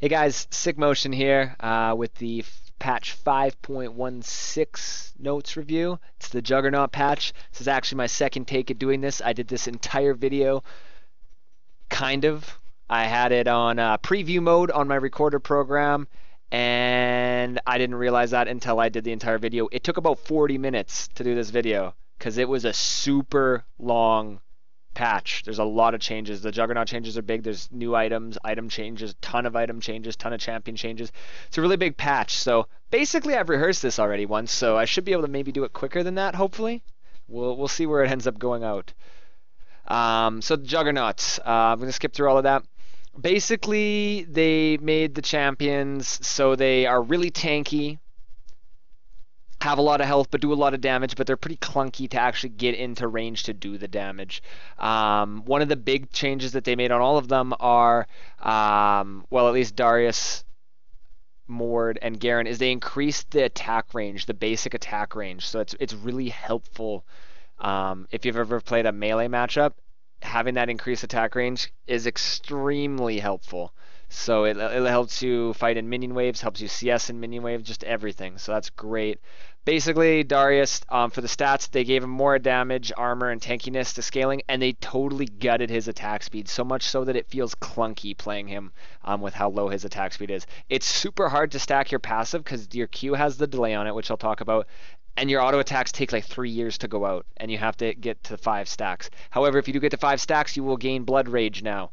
Hey guys, SickMotion here with the patch 5.16 notes review. It's the Juggernaut patch. This is actually my second take at doing this. I did this entire video, kind of. I had it on preview mode on my recorder program, and I didn't realize that until I did the entire video. It took about 40 minutes to do this video because it was a super long patch. There's a lot of changes. The Juggernaut changes are big. There's new items, item changes, ton of item changes, ton of champion changes. It's a really big patch. So basically, I've rehearsed this already once, so I should be able to maybe do it quicker than that. Hopefully, we'll see where it ends up going out. So the Juggernauts. I'm gonna skip through all of that. Basically, they made the champions so they are really tanky, have a lot of health but do a lot of damage, but they're pretty clunky to actually get into range to do the damage. One of the big changes that they made on all of them are, well, at least Darius, Mord, and Garen, is they increased the attack range, the basic attack range. So it's really helpful. If you've ever played a melee matchup, having that increased attack range is extremely helpful. So it helps you fight in minion waves, helps you CS in minion waves, just everything. So that's great. Basically, Darius, for the stats, they gave him more damage, armor, and tankiness to scaling, and they totally gutted his attack speed, so much so that it feels clunky playing him with how low his attack speed is. It's super hard to stack your passive because your Q has the delay on it, which I'll talk about, and your auto attacks take like 3 years to go out, and you have to get to 5 stacks. However, if you do get to 5 stacks, you will gain Blood Rage now,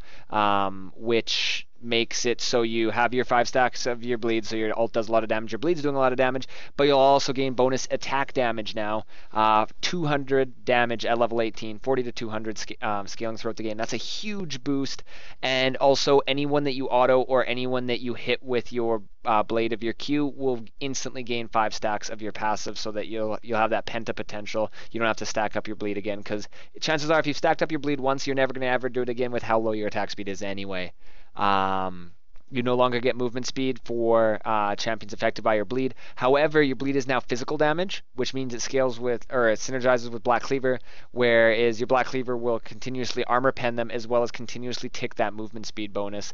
which makes it so you have your 5 stacks of your bleed, so your ult does a lot of damage, your bleed's doing a lot of damage, but you'll also gain bonus attack damage now, 200 damage at level 18, 40 to 200 scaling throughout the game. That's a huge boost, and also anyone that you auto or anyone that you hit with your blade of your Q will instantly gain 5 stacks of your passive, so that you'll have that penta potential. You don't have to stack up your bleed again, because chances are if you've stacked up your bleed once, you're never going to ever do it again with how low your attack speed is anyway. You no longer get movement speed for champions affected by your bleed. However, your bleed is now physical damage, which means it scales with, or it synergizes with Black Cleaver, whereas your Black Cleaver will continuously armor pen them as well as continuously tick that movement speed bonus.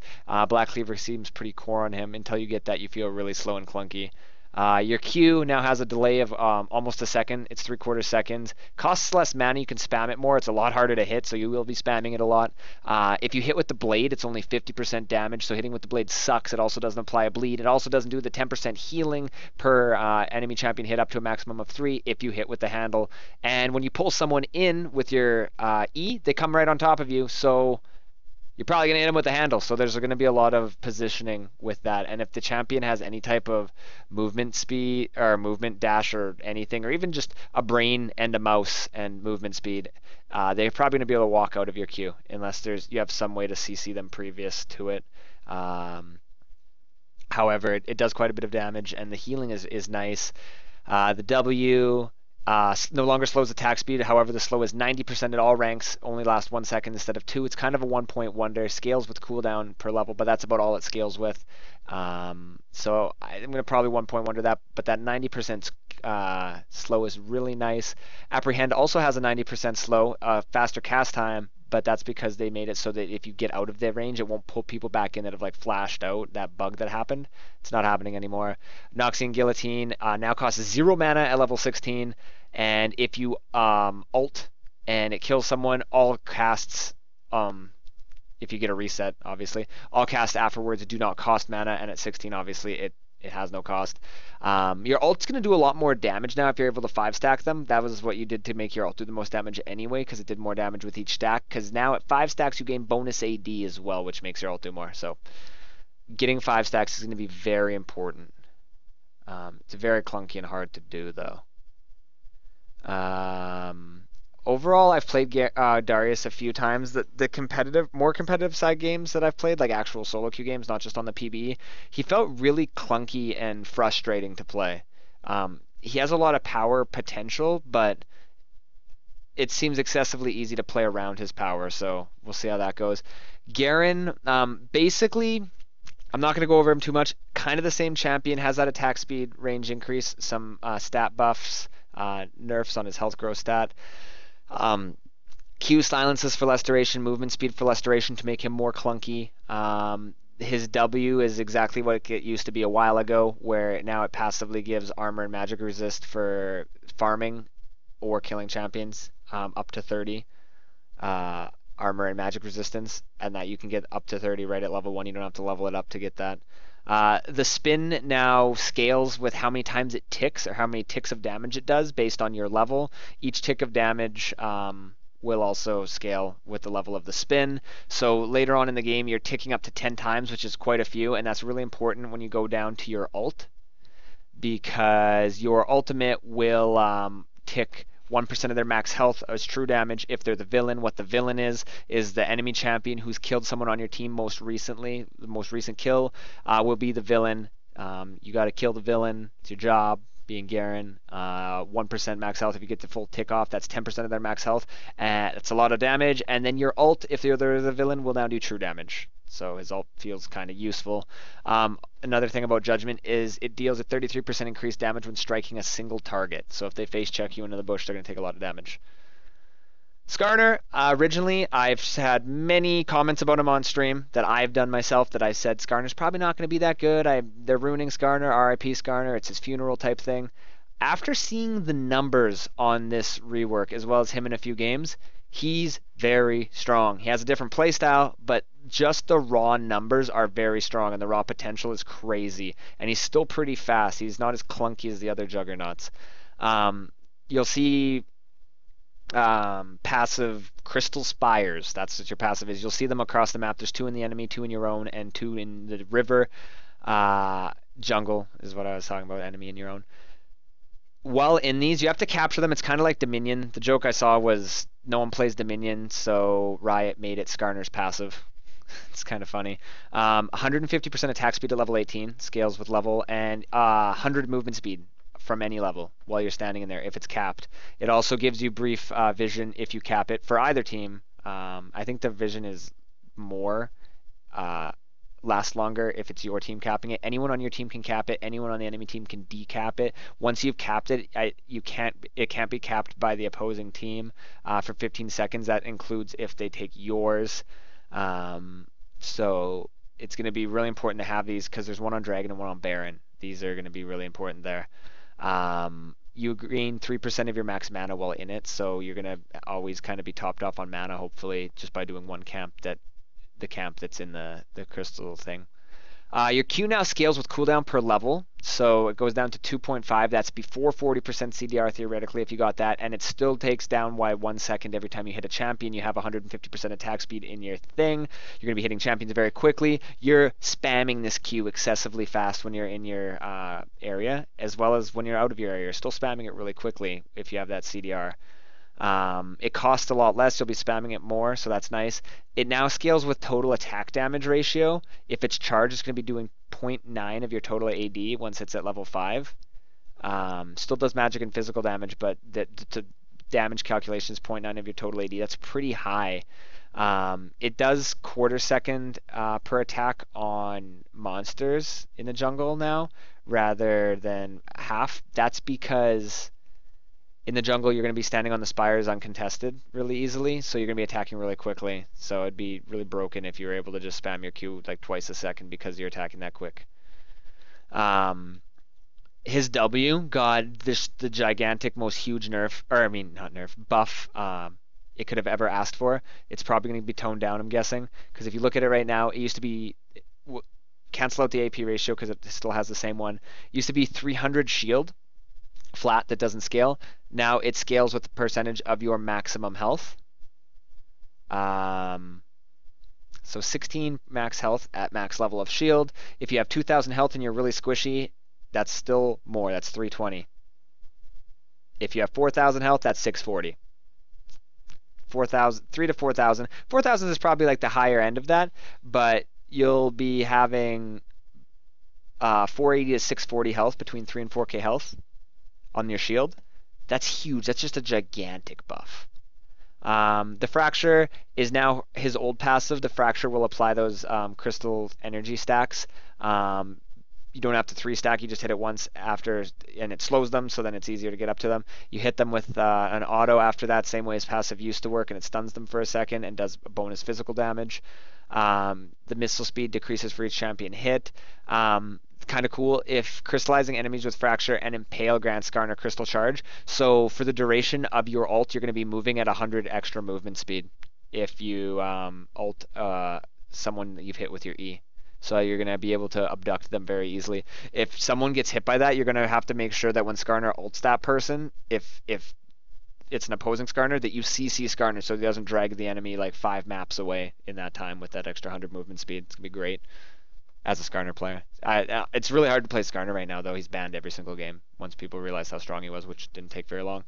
Black Cleaver seems pretty core on him. Until you get that, you feel really slow and clunky. Your Q now has a delay of almost a second. It's 3/4 seconds. Costs less mana. You can spam it more. It's a lot harder to hit, so you will be spamming it a lot. If you hit with the blade, it's only 50% damage, so hitting with the blade sucks. It also doesn't apply a bleed. It also doesn't do the 10% healing per enemy champion hit up to a maximum of 3 if you hit with the handle. And when you pull someone in with your E, they come right on top of you, so you're probably going to hit him with the handle, so there's going to be a lot of positioning with that. And if the champion has any type of movement speed or movement dash or anything, or even just a brain and a mouse and movement speed, they're probably going to be able to walk out of your queue unless you have some way to CC them previous to it. However, it does quite a bit of damage, and the healing is nice. The W no longer slows attack speed. However, the slow is 90% at all ranks, only lasts 1 second instead of 2. It's kind of a 1-point wonder. Scales with cooldown per level, but that's about all it scales with. So I'm going to probably 1-point wonder that, but that 90% slow is really nice. Apprehend also has a 90% slow, faster cast time, but that's because they made it so that if you get out of their range, it won't pull people back in that have like flashed out, that bug that happened. It's not happening anymore. Noxian Guillotine now costs 0 mana at level 16, and if you ult and it kills someone, all casts, if you get a reset, obviously, all casts afterwards do not cost mana, and at 16, obviously, it has no cost. Your ult's going to do a lot more damage now if you're able to 5-stack them. That was what you did to make your ult do the most damage anyway, because it did more damage with each stack. Because now at 5 stacks, you gain bonus AD as well, which makes your ult do more. So getting 5 stacks is going to be very important. It's very clunky and hard to do, though. Overall, I've played Darius a few times. The more competitive side games that I've played, like actual solo queue games, not just on the PBE, he felt really clunky and frustrating to play. He has a lot of power potential, but it seems excessively easy to play around his power, so we'll see how that goes. Garen, basically, I'm not going to go over him too much. Kind of the same champion, has that attack speed range increase, some stat buffs, nerfs on his health growth stat. Q silences for less duration, movement speed for less duration to make him more clunky. his W is exactly what it used to be a while ago, where now it passively gives armor and magic resist for farming or killing champions, up to 30 uh, armor and magic resistance, and that you can get up to 30 right at level 1. You don't have to level it up to get that. The spin now scales with how many times it ticks, or how many ticks of damage it does based on your level. Each tick of damage will also scale with the level of the spin. So later on in the game, you're ticking up to 10 times, which is quite a few, and that's really important when you go down to your ult, because your ultimate will tick 1% of their max health as true damage if they're the villain. What the villain is the enemy champion who's killed someone on your team most recently. The most recent kill will be the villain. You got to kill the villain. It's your job. Being Garen, 1% max health. If you get the full tick off, that's 10% of their max health. That's a lot of damage. And then your ult, if they're the villain, will now do true damage. So his ult feels kind of useful. Another thing about Judgment is it deals a 33% increased damage when striking a single target. So if they face check you into the bush, they're going to take a lot of damage. Skarner, originally, I've had many comments about him on stream that I've done myself, that I said Skarner's probably not going to be that good. They're ruining Skarner, RIP Skarner, it's his funeral type thing. After seeing the numbers on this rework, as well as him in a few games, he's very strong. He has a different playstyle, but just the raw numbers are very strong, and the raw potential is crazy. And he's still pretty fast. He's not as clunky as the other Juggernauts. You'll see passive Crystal Spires. That's what your passive is. You'll see them across the map. There's 2 in the enemy, 2 in your own, and 2 in the river. Jungle is what I was talking about, enemy in your own. While in these, you have to capture them. It's kind of like Dominion. The joke I saw was no one plays Dominion, so Riot made it Skarner's passive. It's kind of funny. 150% attack speed at level 18, scales with level, and 100 movement speed from any level while you're standing in there if it's capped. It also gives you brief vision if you cap it for either team. I think the vision is more, lasts longer if it's your team capping it. Anyone on your team can cap it. Anyone on the enemy team can decap it. Once you've capped it, it can't be capped by the opposing team for 15 seconds. That includes if they take yours. So it's going to be really important to have these, because there's one on Dragon and one on Baron. These are going to be really important there. You gain 3% of your max mana while in it, so you're going to always kind of be topped off on mana, hopefully, just by doing one camp, the camp that's in the crystal thing. Your Q now scales with cooldown per level, so it goes down to 2.5. That's before 40% CDR theoretically if you got that, and it still takes down by 1 second every time you hit a champion. You have 150% attack speed in your thing. You're going to be hitting champions very quickly. You're spamming this Q excessively fast when you're in your area, as well as when you're out of your area. You're still spamming it really quickly if you have that CDR. It costs a lot less. You'll be spamming it more, so that's nice. It now scales with total attack damage ratio. If it's charged, it's going to be doing 0.9 of your total AD once it's at level 5. Still does magic and physical damage, but the damage calculation is 0.9 of your total AD. That's pretty high. It does quarter second per attack on monsters in the jungle now, rather than half. That's because in the jungle, you're going to be standing on the spires uncontested really easily, so you're going to be attacking really quickly. So it'd be really broken if you were able to just spam your Q like twice a second because you're attacking that quick. His W got the gigantic, most huge nerf, or I mean, not nerf, buff it could have ever asked for. It's probably going to be toned down, I'm guessing, because if you look at it right now, it used to be, cancel out the AP ratio because it still has the same one. It used to be 300 shield, flat, that doesn't scale. Now it scales with the percentage of your maximum health. So 16 max health at max level of shield. If you have 2,000 health and you're really squishy, that's still more. That's 320. If you have 4,000 health, that's 640. 3 to 4,000. 4,000 is probably like the higher end of that, but you'll be having 480 to 640 health, between 3 and 4k health on your shield. That's huge. That's just a gigantic buff. The Fracture is now his old passive. The Fracture will apply those crystal energy stacks. You don't have to 3-stack. You just hit it once after, and it slows them, so then it's easier to get up to them. You hit them with an auto after that, same way as passive used to work, and it stuns them for a second and does bonus physical damage. The missile speed decreases for each champion hit. Kind of cool if crystallizing enemies with fracture and impale grants Skarner crystal charge. So for the duration of your ult, you're going to be moving at 100 extra movement speed if you ult someone that you've hit with your E. So you're going to be able to abduct them very easily. If someone gets hit by that, you're going to have to make sure that when Skarner ults that person, if it's an opposing Skarner, that you CC Skarner so he doesn't drag the enemy like 5 maps away in that time with that extra 100 movement speed. It's going to be great as a Skarner player. It's really hard to play Skarner right now, though. He's banned every single game once people realized how strong he was, which didn't take very long.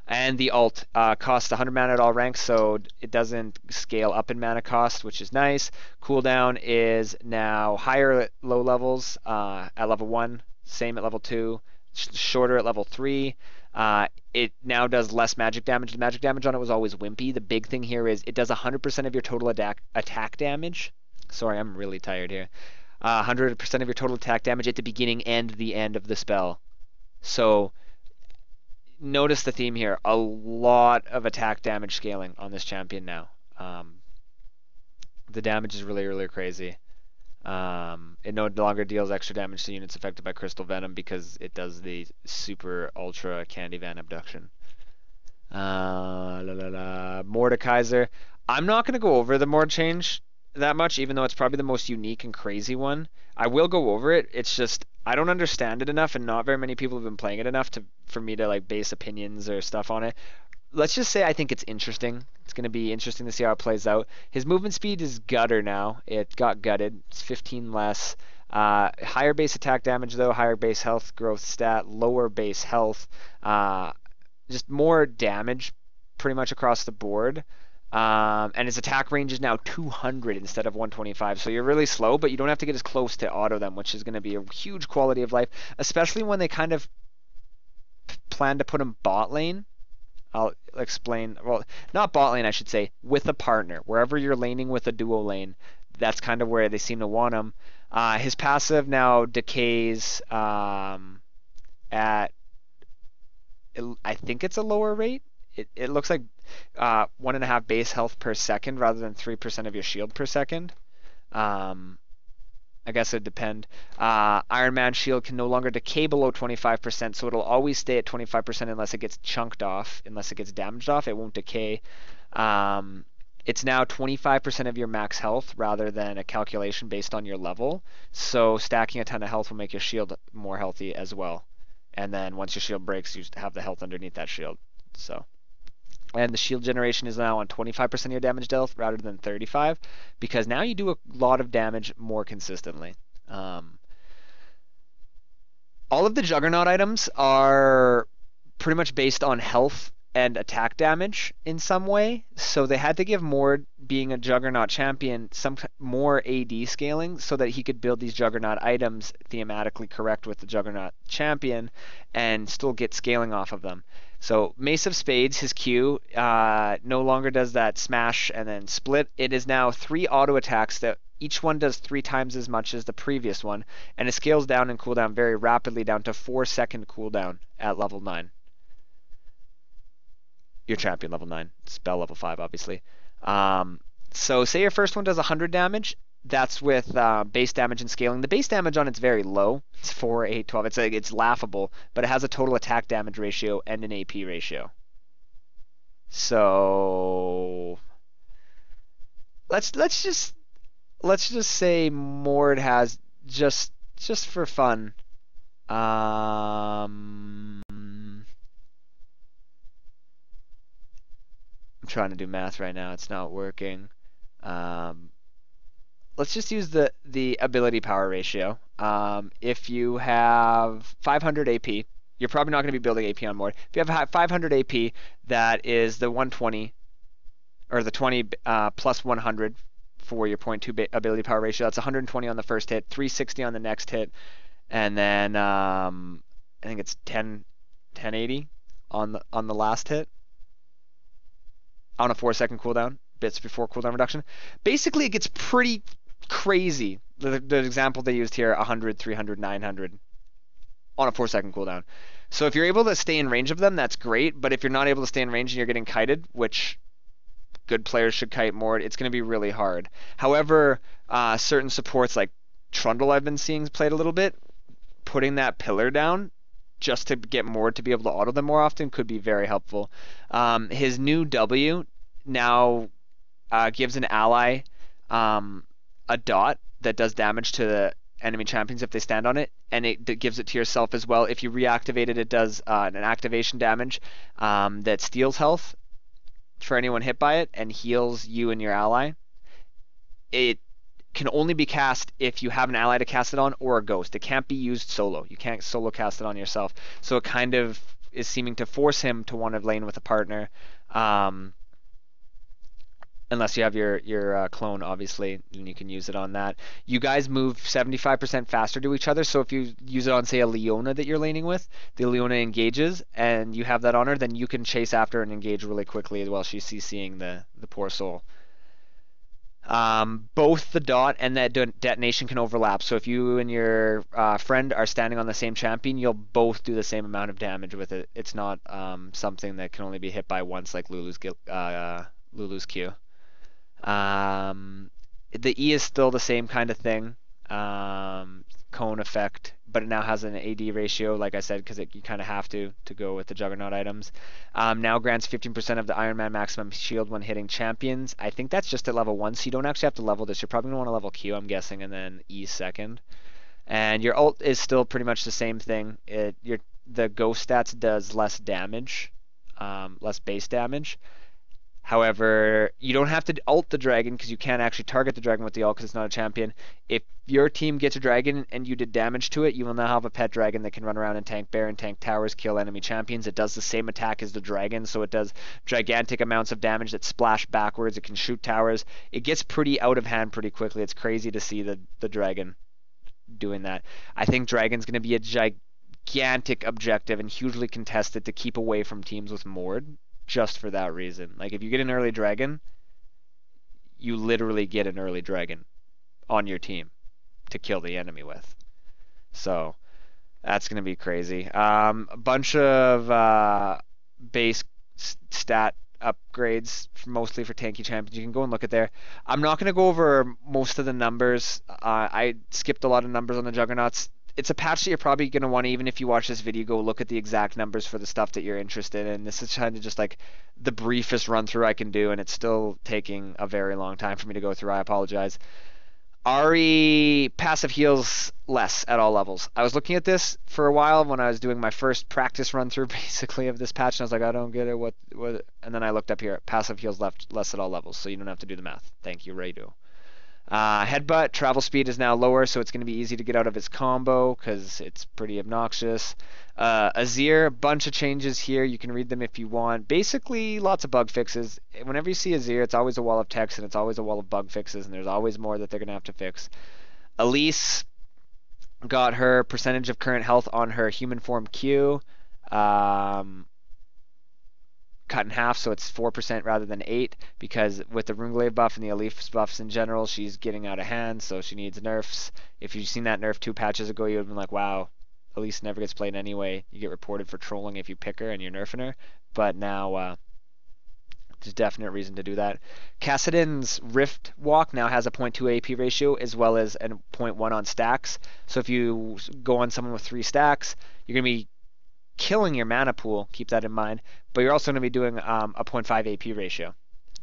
And the ult costs 100 mana at all ranks, so it doesn't scale up in mana cost, which is nice. Cooldown is now higher at low levels, at level 1, same at level 2, shorter at level 3. It now does less magic damage. The magic damage on it was always wimpy. The big thing here is it does 100% of your total attack damage. Sorry, I'm really tired here. 100% of your total attack damage at the beginning and the end of the spell. So notice the theme here. A lot of attack damage scaling on this champion now. The damage is really, really crazy. It no longer deals extra damage to units affected by Crystal Venom because it does the super ultra Candy Van abduction. Mordekaiser. I'm not going to go over the Mord change that much, even though it's probably the most unique and crazy one. I will go over it. It's just I don't understand it enough, and not very many people have been playing it enough for me to like base opinions or stuff on it. Let's just say I think it's interesting. It's going to be interesting to see how it plays out. His movement speed is gutter now. It got gutted. It's 15 less. Higher base attack damage though, higher base health growth stat, lower base health, just more damage pretty much across the board. And his attack range is now 200 instead of 125. So you're really slow, but you don't have to get as close to auto them, which is going to be a huge quality of life, especially when they kind of plan to put him bot lane. I'll explain. Well, not bot lane, I should say, with a partner. Wherever you're laning with a duo lane, that's kind of where they seem to want him. His passive now decays at, I think it's a lower rate. It looks like 1.5 base health per second rather than 3% of your shield per second. I guess it'd depend. Iron Man shield can no longer decay below 25%, so it'll always stay at 25% unless it gets chunked off, unless it gets damaged off. It won't decay. It's now 25% of your max health rather than a calculation based on your level. So stacking a ton of health will make your shield more healthy as well. And then once your shield breaks, you have the health underneath that shield. So. And the shield generation is now on 25% of your damage dealt rather than 35, because now you do a lot of damage more consistently. All of the Juggernaut items are pretty much based on health and attack damage in some way, so they had to give Mord, being a Juggernaut champion, some more AD scaling so that he could build these Juggernaut items thematically correct with the Juggernaut champion and still get scaling off of them. So Mace of Spades, his Q, no longer does that smash and then split. It is now 3 auto attacks that each one does 3 times as much as the previous one, and it scales down in cooldown very rapidly down to 4-second cooldown at level 9. Your champion level 9, spell level 5 obviously. So say your first one does 100 damage. That's with base damage and scaling. The base damage on it's very low. It's 4, 8, 12. It's laughable, but it has a total attack damage ratio and an AP ratio. So let's just say Mord has just for fun. I'm trying to do math right now. It's not working. Let's just use the ability power ratio. If you have 500 AP, you're probably not going to be building AP on Mord. If you have 500 AP, that is the 120, or the 20 plus 100 for your 0.2 ability power ratio. That's 120 on the first hit, 360 on the next hit, and then I think it's 1080 on the last hit on a 4-second cooldown, bits before cooldown reduction. Basically, it gets pretty crazy. The example they used here, 100, 300, 900 on a 4-second cooldown. So if you're able to stay in range of them, that's great. But if you're not able to stay in range and you're getting kited, which good players should kite Mord. It's going to be really hard. However, certain supports like Trundle I've been seeing played a little bit, putting that pillar down just to get Mord to be able to auto them more often could be very helpful. His new W now gives an ally a dot that does damage to the enemy champions if they stand on it, and it gives it to yourself as well. If you reactivate it, it does an activation damage that steals health for anyone hit by it and heals you and your ally. It can only be cast if you have an ally to cast it on or a ghost. It can't be used solo. You can't solo cast it on yourself. So it kind of is seeming to force him to want to lane with a partner. Unless you have your clone, obviously, then you can use it on that. You guys move 75% faster to each other, so if you use it on, say, a Leona that you're laning with, the Leona engages, and you have that on her, then you can chase after and engage really quickly while she's CCing the poor soul. Both the dot and that detonation can overlap, so if you and your friend are standing on the same champion, you'll both do the same amount of damage with it. It's not something that can only be hit by once like Lulu's Q. The E is still the same kind of thing, cone effect, but it now has an AD ratio, like I said, because you kind of have to go with the Juggernaut items. Now grants 15% of the Iron Man maximum shield when hitting champions. I think that's just at level 1, so you don't actually have to level this. You're probably going to want to level Q, I'm guessing, and then E second. And your ult is still pretty much the same thing. The ghost stats does less damage, less base damage. However, you don't have to ult the dragon because you can't actually target the dragon with the ult because it's not a champion. If your team gets a dragon and you did damage to it, you will now have a pet dragon that can run around and tank Baron, tank towers, kill enemy champions. It does the same attack as the dragon, so it does gigantic amounts of damage that splash backwards. It can shoot towers. It gets pretty out of hand pretty quickly. It's crazy to see the dragon doing that. I think dragon's going to be a gigantic objective and hugely contested to keep away from teams with Mord. Just for that reason. Like, if you get an early dragon, you literally get an early dragon on your team to kill the enemy with. So, that's going to be crazy. A bunch of base stat upgrades, mostly for tanky champions. You can go and look at there. I'm not going to go over most of the numbers. I skipped a lot of numbers on the Juggernauts. It's a patch that you're probably going to want to, even if you watch this video, go look at the exact numbers for the stuff that you're interested in. This is kind of just like the briefest run through I can do, and it's still taking a very long time for me to go through. I apologize. Ari passive heals less at all levels. I was looking at this for a while when I was doing my first practice run through basically of this patch, and I was like, I don't get it. What? And then I looked up here. Passive heals less at all levels, so you don't have to do the math. Thank you, Raydo. Headbutt, travel speed is now lower, so it's going to be easy to get out of his combo because it's pretty obnoxious. Azir, bunch of changes here. You can read them if you want. Basically, lots of bug fixes. Whenever you see Azir, it's always a wall of text and it's always a wall of bug fixes, and there's always more that they're going to have to fix. Elise got her percentage of current health on her human form Q. Cut in half, so it's 4% rather than 8%, because with the Runglaive buff and the Elise buffs in general, she's getting out of hand, so she needs nerfs. If you've seen that nerf 2 patches ago, you would have been like, wow, Elise never gets played anyway. You get reported for trolling if you pick her and you're nerfing her, but now there's definite reason to do that. Kassadin's Rift Walk now has a 0.2 AP ratio as well as a 0.1 on stacks, so if you go on someone with 3 stacks, you're going to be killing your mana pool, keep that in mind, but you're also going to be doing a 0.5 AP ratio.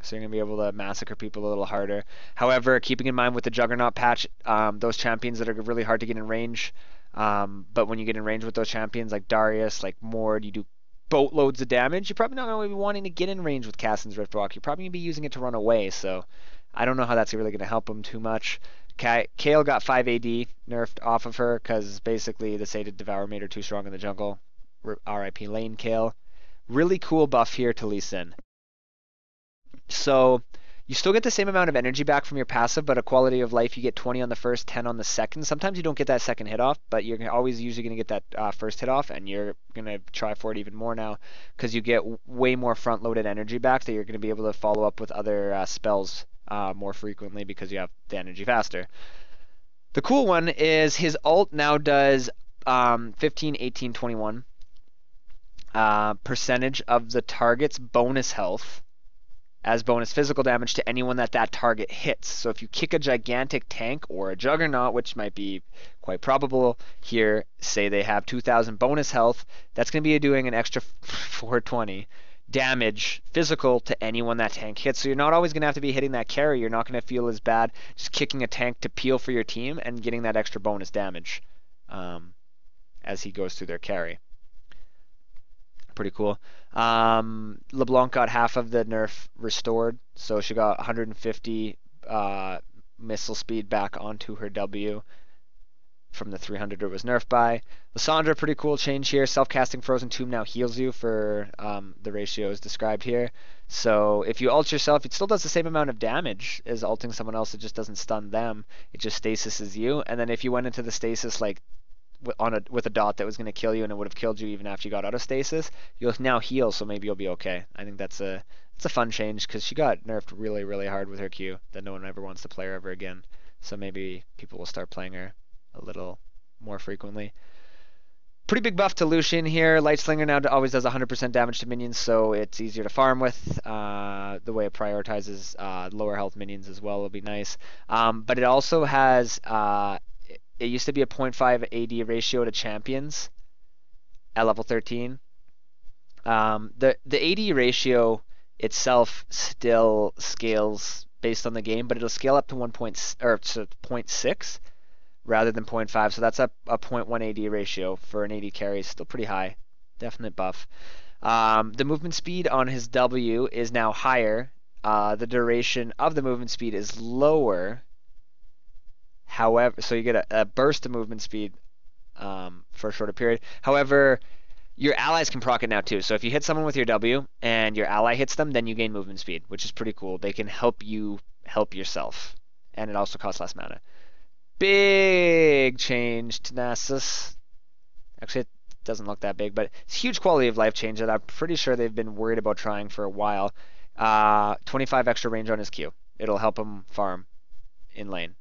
So you're going to be able to massacre people a little harder. However, keeping in mind with the Juggernaut patch, those champions that are really hard to get in range, but when you get in range with those champions like Darius, like Mord, you do boatloads of damage. You're probably not going to be wanting to get in range with Kassadin's Riftwalk. You're probably going to be using it to run away, so I don't know how that's really going to help him too much. Kayle got 5 AD nerfed off of her because basically the Sated Devour made her too strong in the jungle. RIP lane Kayle. Really cool buff here to Lee Sin. So you still get the same amount of energy back from your passive, but a quality of life, you get 20 on the first, 10 on the second. Sometimes you don't get that second hit off, but you're always usually going to get that first hit off, and you're going to try for it even more now because you get way more front-loaded energy back that you're going to be able to follow up with other spells more frequently because you have the energy faster. The cool one is his ult now does 15, 18, 21. Percentage of the target's bonus health as bonus physical damage to anyone that target hits. So if you kick a gigantic tank or a juggernaut, which might be quite probable here, say they have 2,000 bonus health, that's going to be doing an extra 420 damage physical to anyone that tank hits. So you're not always going to have to be hitting that carry. You're not going to feel as bad just kicking a tank to peel for your team and getting that extra bonus damage as he goes through their carry. Pretty cool. LeBlanc got half of the nerf restored, so she got 150 missile speed back onto her W from the 300 it was nerfed by. Lissandra, pretty cool change here. Self-casting Frozen Tomb now heals you for the ratios described here. So if you ult yourself, it still does the same amount of damage as ulting someone else. It just doesn't stun them. It just stasises you. And then if you went into the stasis like with a dot that was going to kill you and it would have killed you even after you got out of stasis, you'll now heal, so maybe you'll be okay. I think that's a fun change because she got nerfed really, really hard with her Q that no one ever wants to play her ever again. So maybe people will start playing her a little more frequently. Pretty big buff to Lucian here. Light Slinger now always does 100% damage to minions, so it's easier to farm with. The way it prioritizes lower health minions as well will be nice. But it also has... it used to be a 0.5 AD ratio to champions at level 13. The AD ratio itself still scales based on the game, but it'll scale up to 0.6 rather than 0.5. So that's a 0.1 AD ratio for an AD carry. Still pretty high. Definite buff. The movement speed on his W is now higher. The duration of the movement speed is lower. However, so you get a burst of movement speed for a shorter period. However, your allies can proc it now too. So if you hit someone with your W and your ally hits them, then you gain movement speed, which is pretty cool. They can help you help yourself. And it also costs less mana. Big change to Nasus. Actually, it doesn't look that big, but it's a huge quality of life change that I'm pretty sure they've been worried about trying for a while. 25 extra range on his Q. It'll help him farm in lane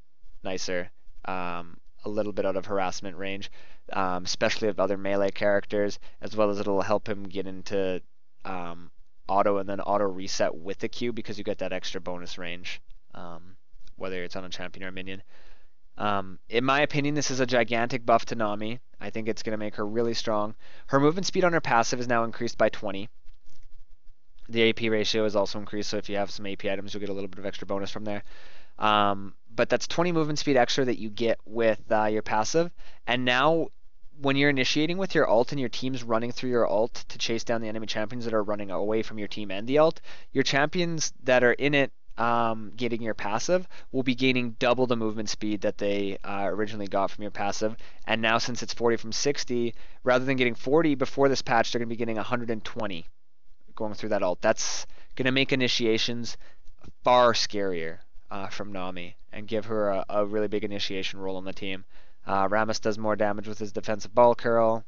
nicer. A little bit out of harassment range, especially of other melee characters, as well as it'll help him get into auto and then auto reset with the Q because you get that extra bonus range, whether it's on a champion or a minion. In my opinion, this is a gigantic buff to Nami. I think it's going to make her really strong. Her movement speed on her passive is now increased by 20. The AP ratio is also increased, so if you have some AP items, you'll get a little bit of extra bonus from there. But that's 20 movement speed extra that you get with your passive. And now, when you're initiating with your ult and your team's running through your ult to chase down the enemy champions that are running away from your team and the ult, your champions that are in it getting your passive will be gaining double the movement speed that they originally got from your passive. And now, since it's 40 from 60, rather than getting 40 before this patch, they're going to be getting 120 going through that ult. That's going to make initiations far scarier from Nami and give her a really big initiation role on the team. Rammus does more damage with his defensive ball curl.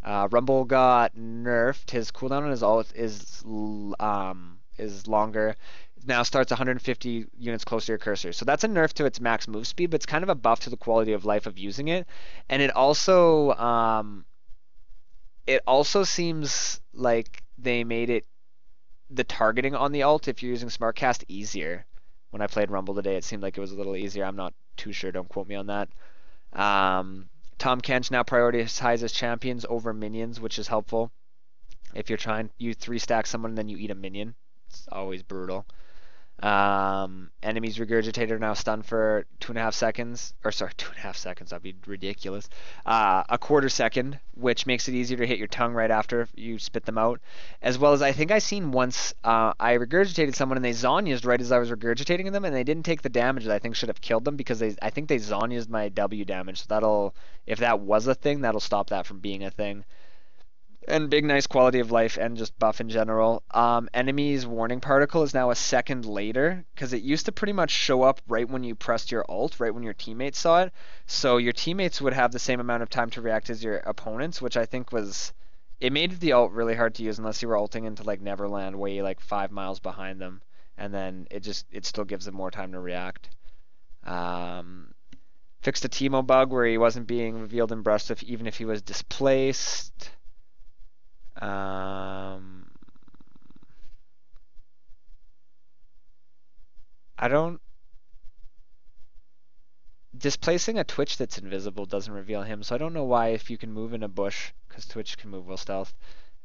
Rumble got nerfed. His cooldown on his ult is longer. It now starts 150 units closer to your cursor. So that's a nerf to its max move speed, but it's kind of a buff to the quality of life of using it. And it also seems like they made it the targeting on the ult if you're using Smartcast easier. When I played Rumble today, it seemed like it was a little easier. I'm not too sure. Don't quote me on that. Tom Kench now prioritizes champions over minions, which is helpful. If you're trying, you 3-stack someone and then you eat a minion. It's always brutal. Enemies regurgitated now stunned for 2.5 seconds. Or sorry, 2.5 seconds. That'd be ridiculous. A quarter second, which makes it easier to hit your tongue right after you spit them out. As well as I think I seen once I regurgitated someone and they Zhonya'd right as I was regurgitating them, and they didn't take the damage that I think should have killed them because I think they Zhonya'd my W damage. So that'll, if that was a thing, that'll stop that from being a thing. And big nice quality of life and just buff in general. Enemies warning particle is now a second later because it used to pretty much show up right when you pressed your ult, right when your teammates saw it. So your teammates would have the same amount of time to react as your opponents, which I think was, it made the ult really hard to use unless you were ulting into like Neverland way like 5 miles behind them, and then it still gives them more time to react. Fixed a Teemo bug where he wasn't being revealed in brush even if he was displaced. I don't. Displacing a Twitch that's invisible doesn't reveal him, so I don't know why if you can move in a bush, because Twitch can move while stealth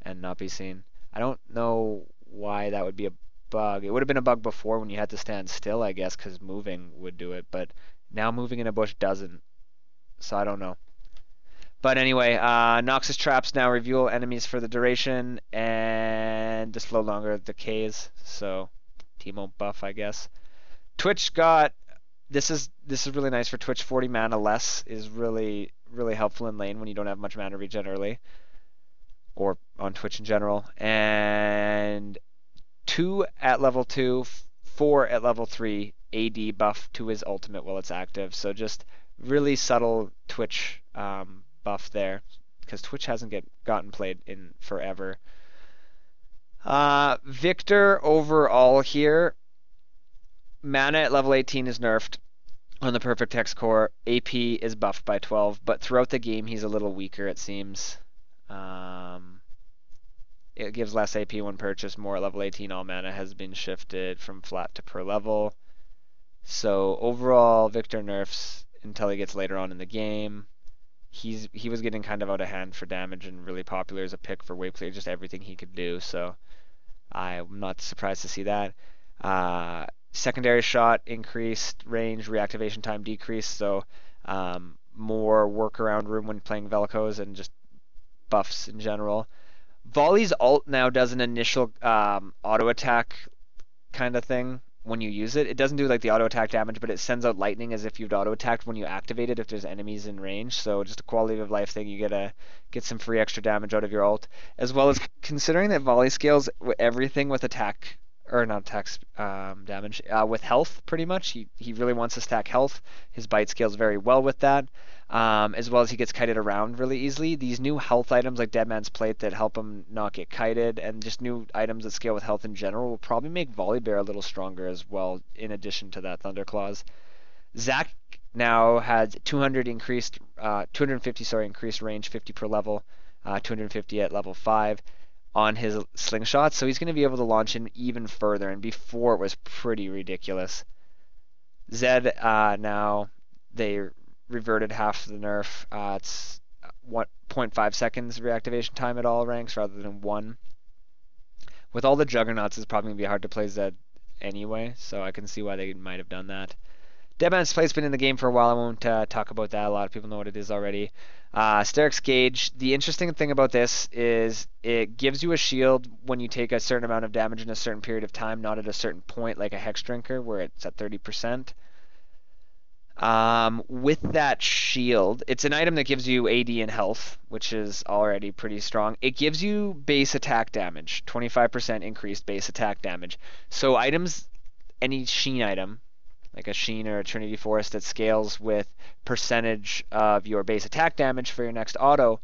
and not be seen. I don't know why that would be a bug. It would have been a bug before when you had to stand still, I guess, because moving would do it, but now moving in a bush doesn't, so I don't know. But anyway, Noxus traps now reveal enemies for the duration and just slow longer decays, so Teemo buff, I guess. Twitch got this is really nice for Twitch. 40 mana less is really helpful in lane when you don't have much mana regen early, or on Twitch in general. And 2 at level 2, 4 at level 3 AD buff to his ultimate while it's active. So just really subtle Twitch buff there, because Twitch hasn't gotten played in forever. Victor overall here, mana at level 18 is nerfed on the perfect hex core. AP is buffed by 12, but throughout the game he's a little weaker, it seems. It gives less AP when purchased, more at level 18. All mana has been shifted from flat to per level. So overall, Victor nerfs until he gets later on in the game. He was getting kind of out of hand for damage and really popular as a pick for wave clear, just everything he could do. So I'm not surprised to see that. Secondary shot increased, range, reactivation time decreased, so more workaround room when playing Velcos and just buffs in general. Volley's ult now does an initial auto attack kind of thing when you use it. It doesn't do like the auto attack damage, but it sends out lightning as if you'd auto attacked when you activate it if there's enemies in range. So just a quality of life thing. You get some free extra damage out of your ult, as well as considering that volley scales everything with attack. Or not attacks damage, with health pretty much. He really wants to stack health. His bite scales very well with that, as well as he gets kited around really easily. These new health items like Dead Man's Plate that help him not get kited, and just new items that scale with health in general will probably make Volley Bear a little stronger as well, in addition to that Thunderclaws. Zac now has 250 increased range, 50 per level, 250 at level 5. On his slingshot, so he's going to be able to launch in even further, and before it was pretty ridiculous. Zed, now they reverted half the nerf. It's 0.5 seconds reactivation time at all ranks rather than 1. With all the juggernauts, it's probably going to be hard to play Zed anyway, so I can see why they might have done that. Deadman's Play's been in the game for a while. I won't talk about that. A lot of people know what it is already. Steric's Gauge. The interesting thing about this is it gives you a shield when you take a certain amount of damage in a certain period of time, not at a certain point like a Hex Drinker where it's at 30%. With that shield, it's an item that gives you AD and health, which is already pretty strong. It gives you base attack damage, 25% increased base attack damage. So items, any Sheen item, like a Sheen or a Trinity Force that scales with percentage of your base attack damage for your next auto,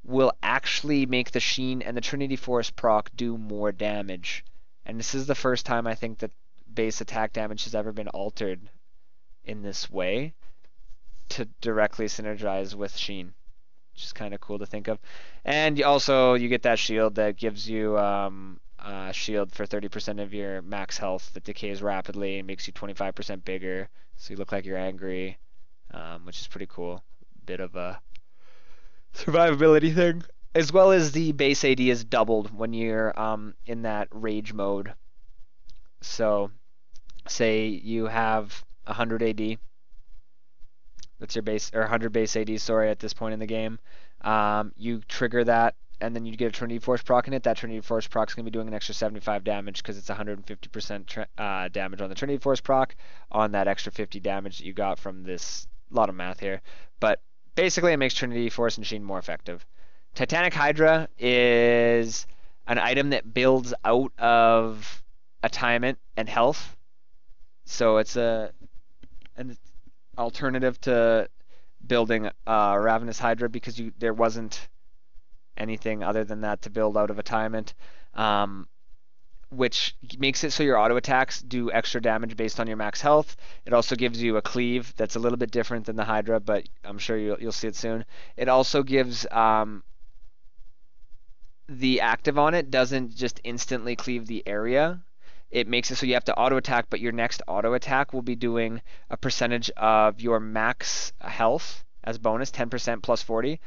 will actually make the Sheen and the Trinity Force proc do more damage. And this is the first time I think that base attack damage has ever been altered in this way to directly synergize with Sheen, which is kind of cool to think of. And also you get that shield that gives you shield for 30% of your max health that decays rapidly and makes you 25% bigger, so you look like you're angry, which is pretty cool. Bit of a survivability thing. As well as the base AD is doubled when you're in that rage mode. So say you have 100 AD, that's your base, or 100 base AD, sorry, at this point in the game. You trigger that, and then you get a Trinity Force proc in it. That Trinity Force proc is going to be doing an extra 75 damage because it's 150% damage on the Trinity Force proc on that extra 50 damage that you got from this. A lot of math here. But basically it makes Trinity Force and Sheen more effective. Titanic Hydra is an item that builds out of attunement and health. So it's an alternative to building Ravenous Hydra because there wasn't anything other than that to build out of attunement, which makes it so your auto attacks do extra damage based on your max health. It also gives you a cleave that's a little bit different than the Hydra, but I'm sure you'll see it soon. It also gives the active on it doesn't just instantly cleave the area. it makes it so you have to auto attack, but your next auto attack will be doing a percentage of your max health as bonus, 10% plus 40,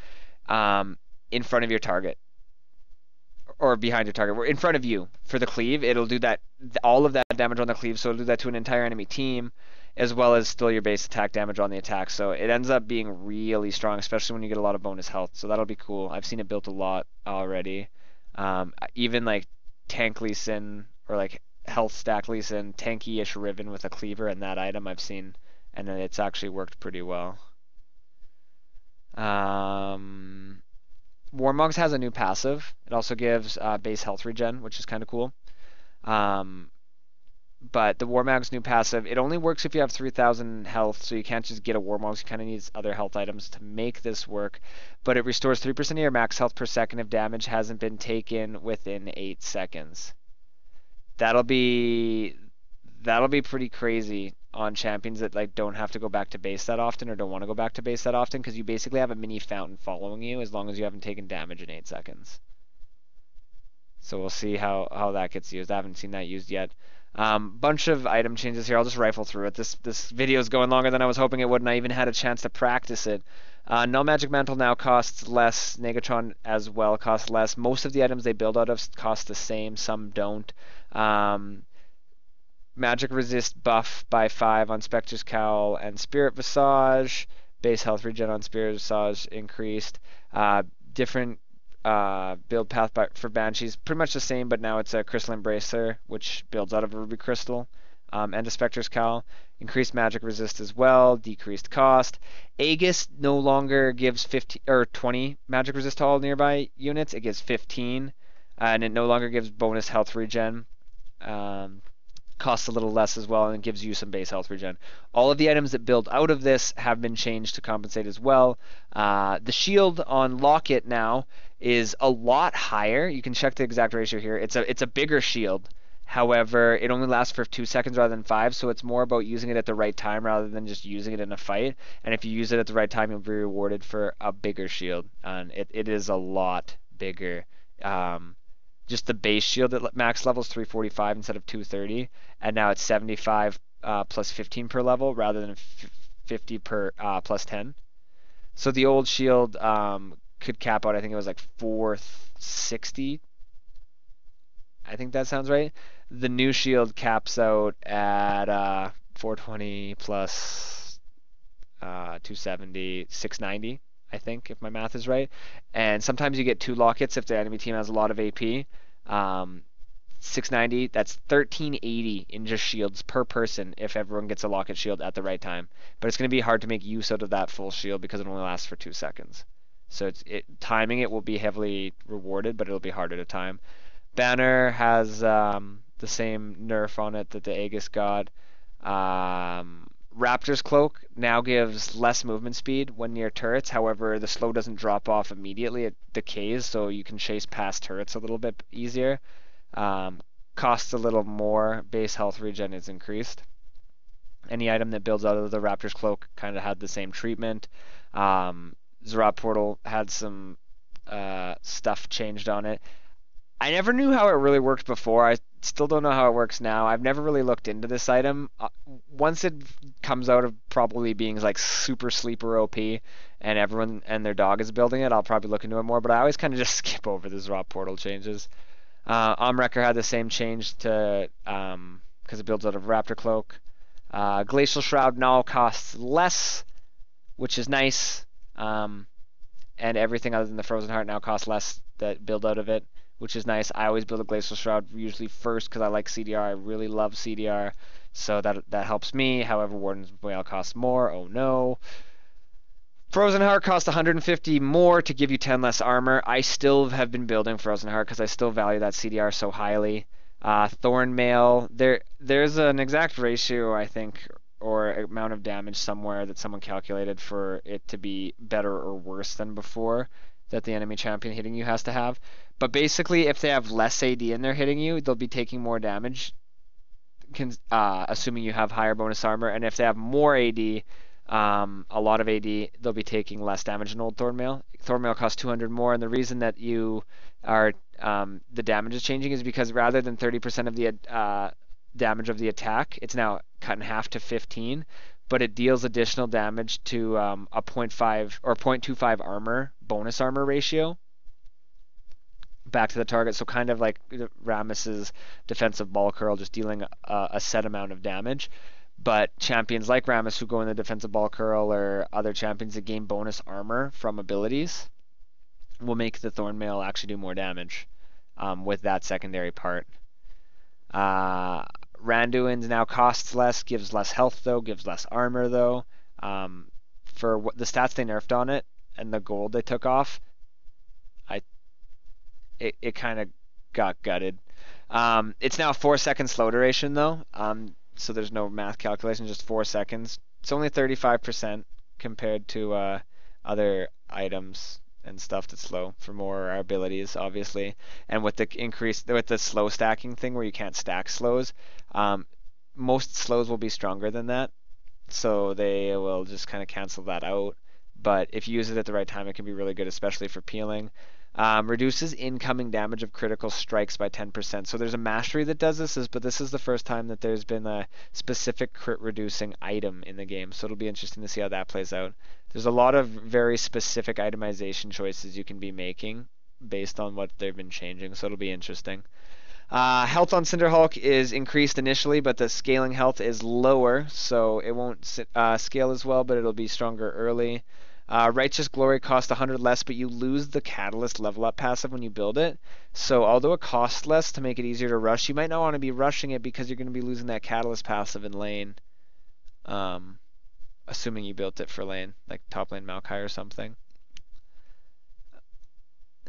in front of your target or behind your target. We're in front of you for the cleave. It'll do that, all of that damage on the cleave, so it'll do that to an entire enemy team, as well as still your base attack damage on the attack. So it ends up being really strong, especially when you get a lot of bonus health. So that'll be cool. I've seen it built a lot already. Even like tank Lee Sin or like health stack Lee Sin, tanky-ish Riven with a cleaver and that item I've seen, and then it's actually worked pretty well. Warmogs has a new passive. It also gives base health regen, which is kind of cool. But the Warmog's new passive, it only works if you have 3,000 health, so you can't just get a Warmog. You kind of need other health items to make this work. But it restores 3% of your max health per second if damage hasn't been taken within 8 seconds. That'll be pretty crazy on champions that like don't have to go back to base that often or don't want to go back to base that often, because you basically have a mini fountain following you as long as you haven't taken damage in 8 seconds. So we'll see how that gets used. I haven't seen that used yet. Bunch of item changes here. I'll just rifle through it. This video is going longer than I was hoping it would, and I even had a chance to practice it. Null Magic Mantle now costs less. Negatron as well costs less. Most of the items they build out of cost the same. Some don't. Magic Resist buff by 5 on Spectre's Cowl and Spirit Visage. Base health regen on Spirit Visage increased. Different build path for Banshees, pretty much the same, but now it's a Crystal Embracer, which builds out of a Ruby Crystal, and a Spectre's Cowl. Increased magic resist as well, decreased cost. Aegis no longer gives 15 or 20 magic resist to all nearby units. It gives 15, and it no longer gives bonus health regen. Costs a little less as well, and gives you some base health regen. All of the items that build out of this have been changed to compensate as well. The shield on Locket now is a lot higher. You can check the exact ratio here. It's a bigger shield. However, it only lasts for 2 seconds rather than 5, so it's more about using it at the right time rather than just using it in a fight. And if you use it at the right time, you'll be rewarded for a bigger shield. And it is a lot bigger. Just the base shield at max level is 345 instead of 230, and now it's 75 plus 15 per level rather than 50 per plus 10. So the old shield could cap out, I think it was like 460. I think that sounds right. The new shield caps out at 420 plus 270, 690. I think, if my math is right. And sometimes you get 2 lockets if the enemy team has a lot of AP. 690, that's 1380 in just shields per person if everyone gets a locket shield at the right time. But it's going to be hard to make use out of that full shield because it only lasts for 2 seconds. So timing it will be heavily rewarded, but it'll be harder to time. Banner has the same nerf on it that the Aegis got. Raptor's Cloak now gives less movement speed when near turrets. However, the slow doesn't drop off immediately. It decays, so you can chase past turrets a little bit easier. Costs a little more. Base health regen is increased. Any item that builds out of the Raptor's Cloak kind of had the same treatment. Zerat Portal had some stuff changed on it. I never knew how it really worked before. I still don't know how it works now. I've never really looked into this item. Once it comes out of probably being like super sleeper OP and everyone and their dog is building it, I'll probably look into it more, but I always kind of just skip over the Zerat Portal changes. Omwrecker had the same change to because it builds out of Raptor Cloak. Glacial Shroud now costs less, which is nice. And everything other than the Frozen Heart now costs less that build out of it, which is nice. I always build a Glacial Shroud usually first because I like CDR. I really love CDR, so that helps me. However, Warden's Wail costs more. Oh no. Frozen Heart costs 150 more to give you 10 less armor. I still have been building Frozen Heart because I still value that CDR so highly. Thorn Mail, there's an exact ratio, I think, or amount of damage somewhere that someone calculated for it to be better or worse than before that the enemy champion hitting you has to have. But basically, if they have less AD and they're hitting you, they'll be taking more damage, assuming you have higher bonus armor. And if they have more AD, a lot of AD, they'll be taking less damage than old Thornmail. Thornmail costs 200 more, and the reason that you are the damage is changing is because rather than 30% of the damage of the attack. It's now cut in half to 15, but it deals additional damage to a 0.5 or 0.25 armor bonus armor ratio back to the target. So kind of like Rammus's defensive ball curl, just dealing a set amount of damage. But champions like Rammus who go in the defensive ball curl, or other champions that gain bonus armor from abilities, will make the Thornmail actually do more damage with that secondary part. Randuin's now costs less, gives less health though, gives less armor though. For what the stats they nerfed on it and the gold they took off, it kind of got gutted. It's now 4 second slow duration though, so there's no math calculation, just 4 seconds. It's only 35% compared to other items and stuff that's slow for more abilities, obviously. And with the slow stacking thing where you can't stack slows, most slows will be stronger than that, so they will just kind of cancel that out. But if you use it at the right time, it can be really good, especially for peeling. Reduces incoming damage of critical strikes by 10%. So there's a mastery that does this, but this is the first time that there's been a specific crit reducing item in the game. So it'll be interesting to see how that plays out. There's a lot of very specific itemization choices you can be making based on what they've been changing. So it'll be interesting. Health on Cinderhulk is increased initially, but the scaling health is lower, so it won't scale as well, but it'll be stronger early. Righteous Glory costs 100 less, but you lose the Catalyst level up passive when you build it. So although it costs less to make it easier to rush, you might not want to be rushing it because you're going to be losing that Catalyst passive in lane. Assuming you built it for lane, like top lane Maokai or something.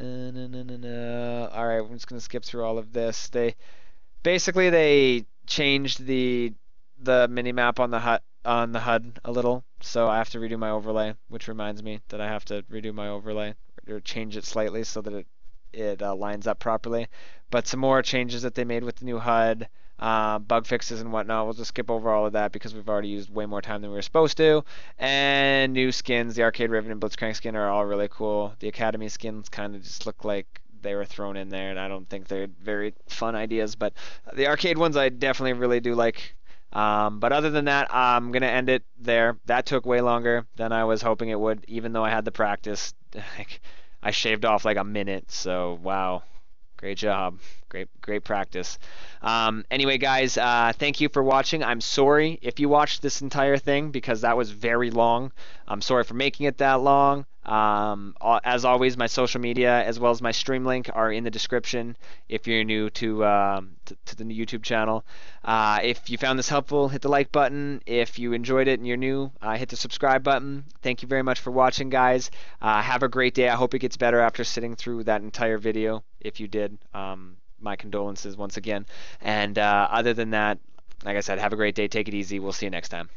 Alright, I'm just going to skip through all of this. They changed the minimap on the HUD a little, so I have to redo my overlay, which reminds me that I have to redo my overlay or change it slightly so that it lines up properly. But some more changes that they made with the new HUD, bug fixes and whatnot. We'll just skip over all of that because we've already used way more time than we were supposed to. And new skins, the Arcade Riven and Blitzcrank skin are all really cool. The Academy skins kind of just look like they were thrown in there, and I don't think they're very fun ideas, but the arcade ones I definitely really do like. But other than that, I'm going to end it there. That took way longer than I was hoping it would, even though I had the practice. I shaved off like a minute, so wow. Great job. Great practice. Anyway, guys, thank you for watching. I'm sorry if you watched this entire thing because that was very long. I'm sorry for making it that long. As always, my social media as well as my stream link are in the description if you're new to the YouTube channel. If you found this helpful, hit the like button. If you enjoyed it and you're new, hit the subscribe button. Thank you very much for watching, guys. Have a great day. I hope it gets better after sitting through that entire video. If you did, my condolences once again. And other than that, like I said, have a great day. Take it easy. We'll see you next time.